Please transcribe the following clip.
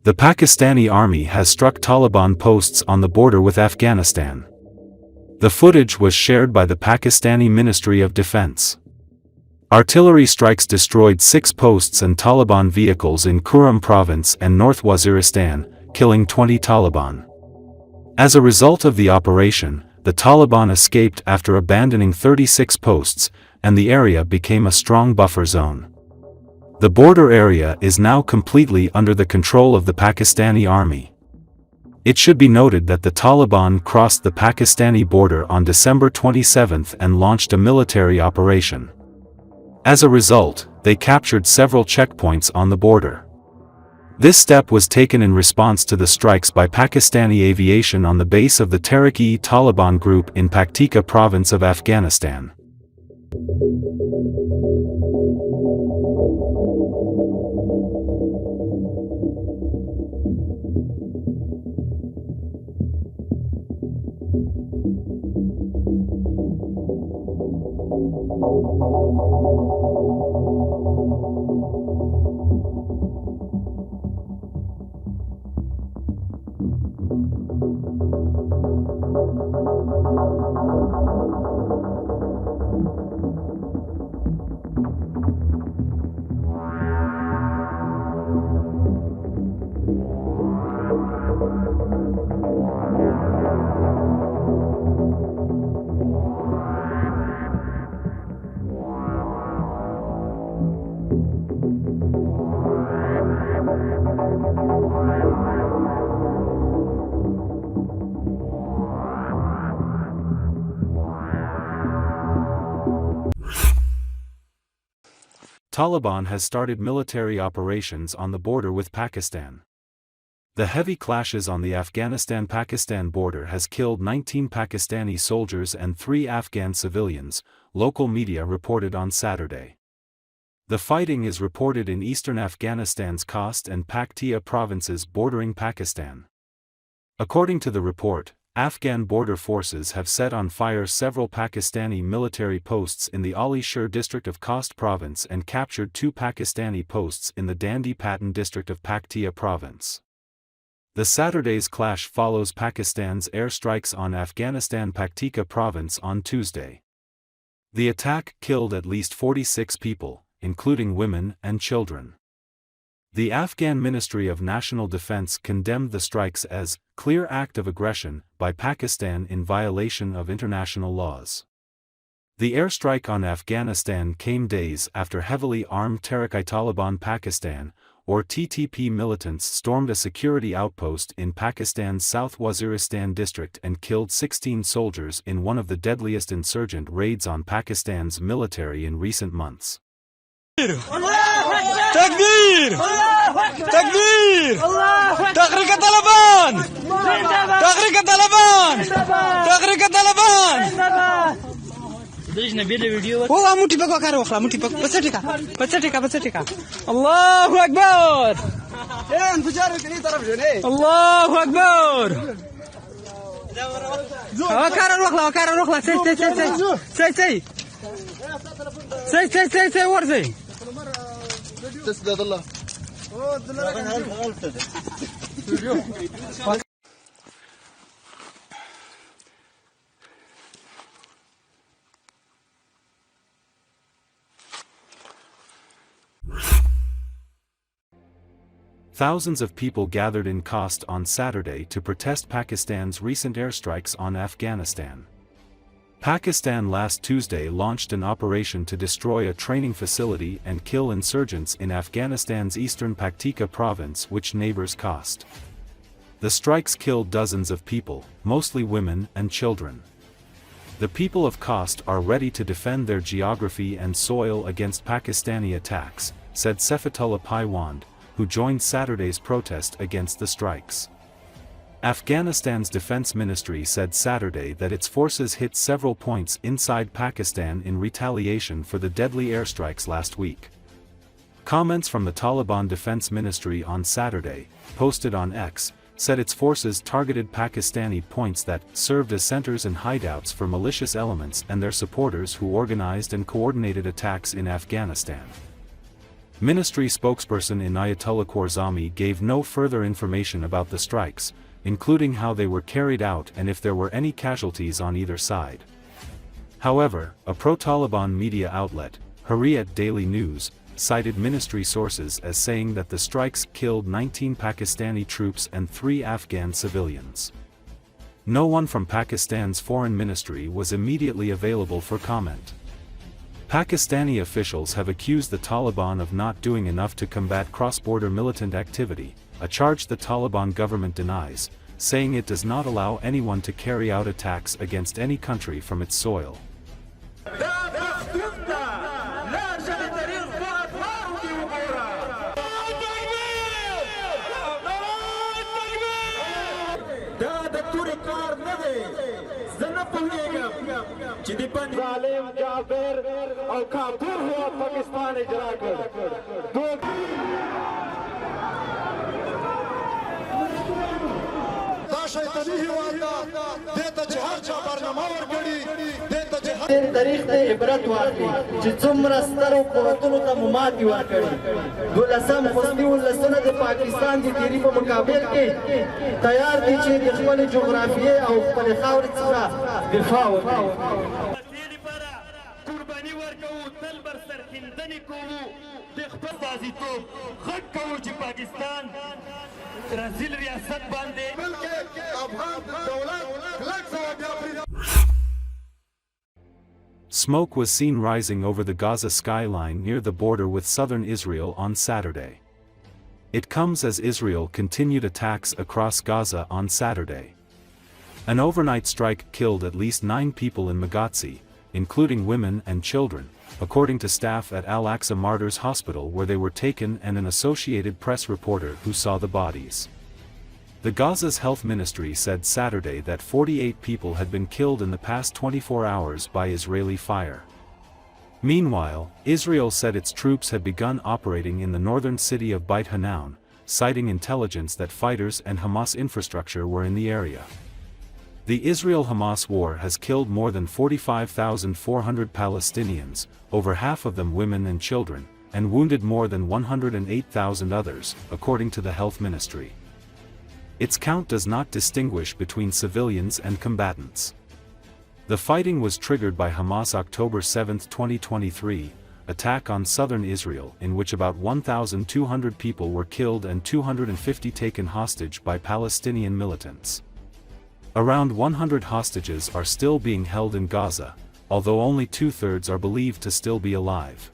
The Pakistani army has struck Taliban posts on the border with Afghanistan. The footage was shared by the Pakistani Ministry of Defense. Artillery strikes destroyed 6 posts and Taliban vehicles in Kurram province and North Waziristan, killing 20 Taliban. As a result of the operation, the Taliban escaped after abandoning 36 posts, and the area became a strong buffer zone. The border area is now completely under the control of the Pakistani army. It should be noted that the Taliban crossed the Pakistani border on December 27 and launched a military operation. As a result, they captured several checkpoints on the border. This step was taken in response to the strikes by Pakistani aviation on the base of the Tehrik-e-Taliban group in Paktika province of Afghanistan. Taliban has started military operations on the border with Pakistan. The heavy clashes on the Afghanistan-Pakistan border has killed 19 Pakistani soldiers and 3 Afghan civilians, local media reported on Saturday. The fighting is reported in eastern Afghanistan's Khost and Paktia provinces bordering Pakistan. According to the report, Afghan border forces have set on fire several Pakistani military posts in the Ali Shir district of Khost province and captured 2 Pakistani posts in the Dandi Patan district of Paktia province. The Saturday's clash follows Pakistan's airstrikes on Afghanistan Paktika province on Tuesday. The attack killed at least 46 people, including women and children. The Afghan Ministry of National Defense condemned the strikes as clear act of aggression by Pakistan in violation of international laws. The airstrike on Afghanistan came days after heavily armed Tehrik-i-Taliban Pakistan, or TTP militants stormed a security outpost in Pakistan's South Waziristan district and killed 16 soldiers in one of the deadliest insurgent raids on Pakistan's military in recent months. Takbir! Takbir! Tahrik Taliban! Tahrik Taliban! Tahrik Taliban! Oh, muti pak karo khla muti pak pasatika Allahu Akbar! Yan bujar kini taraf jone Allahu Akbar! Karo rokhla say warzi تسدد الله Thousands of people gathered in Khost on Saturday to protest Pakistan's recent airstrikes on Afghanistan. Pakistan last Tuesday launched an operation to destroy a training facility and kill insurgents in Afghanistan's eastern Paktika province which neighbors Khost. The strikes killed dozens of people, mostly women and children. The people of Khost are ready to defend their geography and soil against Pakistani attacks, said Saifatullah Paiwand, who joined Saturday's protest against the strikes. Afghanistan's defense ministry said Saturday that its forces hit several points inside Pakistan in retaliation for the deadly airstrikes last week. Comments from the Taliban Defense Ministry on Saturday, posted on X, said its forces targeted Pakistani points that served as centers and hideouts for malicious elements and their supporters who organized and coordinated attacks in Afghanistan. Ministry spokesperson Inayatullah Khwarizmi gave no further information about the strikes, including how they were carried out and if there were any casualties on either side. However, a pro-Taliban media outlet, Hurriyat Daily News, cited ministry sources as saying that the strikes killed 19 Pakistani troops and 3 Afghan civilians. No one from Pakistan's foreign ministry was immediately available for comment. Pakistani officials have accused the Taliban of not doing enough to combat cross-border militant activity, a charge the Taliban government denies, saying it does not allow anyone to carry out attacks against any country from its soil. تاریخ ته عبرت واخلي چې څومره سترو قوتونو ته مو ماتې ورکړې. 12 فصلي ولسونه د پاکستان د تیري په مقابل کې تیار دي چې د خپلې جغرافیې او خپلې خاورې څخه دفاع وکړي. قرباني ورکوو، تل بر سرښندنې کوو، د خپل استازیتوب غږ کوو چې پاکستان رزیل ریاست باندې بلکې افغان دولت کلک ځواب. Smoke was seen rising over the Gaza skyline near the border with southern Israel on Saturday. It comes as Israel continued attacks across Gaza on Saturday. An overnight strike killed at least 9 people in Maghazi, including women and children, according to staff at Al-Aqsa Martyrs Hospital where they were taken and an Associated Press reporter who saw the bodies. The Gaza's health ministry said Saturday that 48 people had been killed in the past 24 hours by Israeli fire. Meanwhile, Israel said its troops had begun operating in the northern city of Beit Hanoun, citing intelligence that fighters and Hamas infrastructure were in the area. The Israel-Hamas war has killed more than 45,400 Palestinians, over half of them women and children, and wounded more than 108,000 others, according to the health ministry. Its count does not distinguish between civilians and combatants. The fighting was triggered by Hamas' October 7, 2023, attack on southern Israel in which about 1,200 people were killed and 250 taken hostage by Palestinian militants. Around 100 hostages are still being held in Gaza, although only 2/3 are believed to still be alive.